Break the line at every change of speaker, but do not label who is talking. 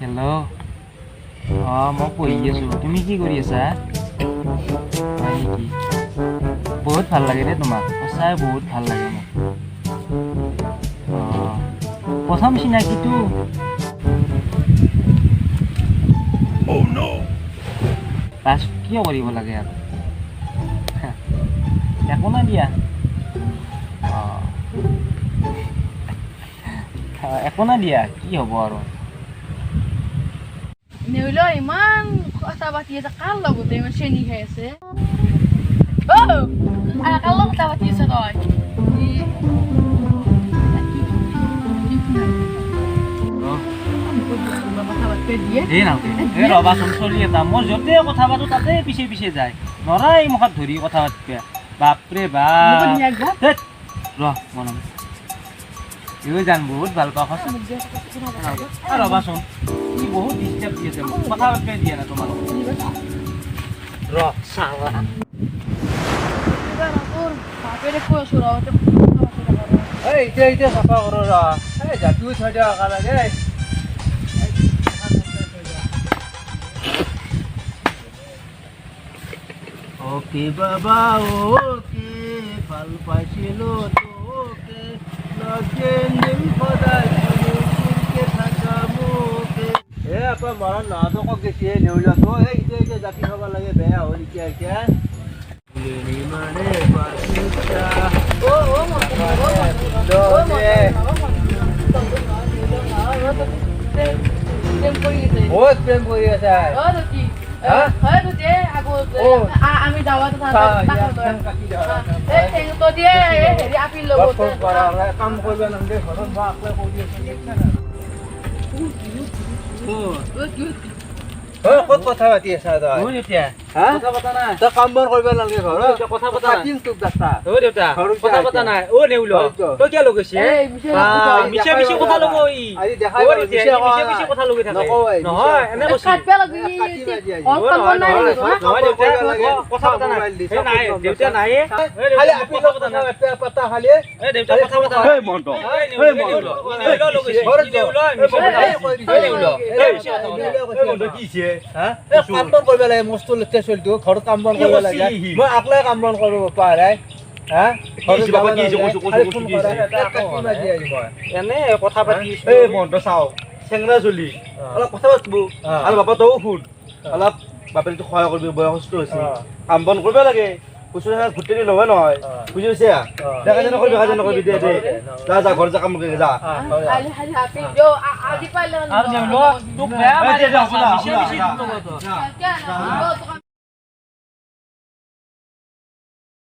hello' মই পঢ়ি আছোঁ তুমি কি কৰি আছা হয় নেকি বহুত ভাল লাগে দেই তোমাক সঁচাই বহুত ভাল লাগে মোক প্ৰথম চিনাকিটো পাছ কিয় কৰিব লাগে আৰু একো নাই দিয়া একো নাই দিয়া কি হ'ব আৰু
নেউলো ইমান কথা পাতি আছে কাৰ লগতে ইমান চেনি খাই আছে কাৰ লগত কথা পাতি আছে তই
ৰবাচোন চলি এটা মই য'তে কথা পাতো তাতে পিছে পিছে যায় নৰাই মুখত ধৰি কথা পাতিবা বাপৰে বাপ মনম জান বহুত ভাল পাওঁ ৰবাচোন ই বহুত ডিষ্টাৰ্ব দি আছে মোক কথা পাতিব দিয়া না তোমাক এতিয়া চাফা কৰো জাতিও থৈ দিয়া লাগে ওকে বাবা ওকে ভাল পাইছিলো তোকে লগে নীল সদায় চুলকে থাকা মোকে আপা মৰণ নাটকক গেছি নেউলাটো এতিয়া জাতি খাব লাগে বেয়া হ'ল এতিয়া মানে পাছিটা প্ৰেম কৰি আছে
আমি দাৱাত
কাম কৰিব নালাগে ঘৰত বা ক'ত কথা পাতি আছা কথা পতা নাই তই কাম বন কৰিব নালাগে ঘৰত কথা পতা তোক দাস্তা দেউতা কথা পতা নাই নেউল তই কিয় লগ গৈছে মিছা মিছি কথা লগ মিছা কথা লগি থাকে নহয় এনে কৈছে কথা পতা নাই দেউতা নাই খালি আপি কথা পতা খালি দেউতা কথা পতা নাই মন্ত কাম বন কৰিব লাগে মস্ত লেতে চলিটো ঘৰত কাম বন কৰিব লাগে মই আকলাই কাম বন কৰিব পাৰে এনে কথা পাতি মনটো চাও চেংৰা চলি অলপ কথা পাতিব আৰু বাপা তও শুন অলপ বাপেটো সহায় কৰিবি বয়সস্থ হৈছে কাম বন কৰিব লাগে ভুটি নহয় নহয় বুজি পাইছে দেখা যেন কৰিবি কাজ নকৰিবি দে যা যা ঘৰ যা কাম কৰি যা তোক বেয়া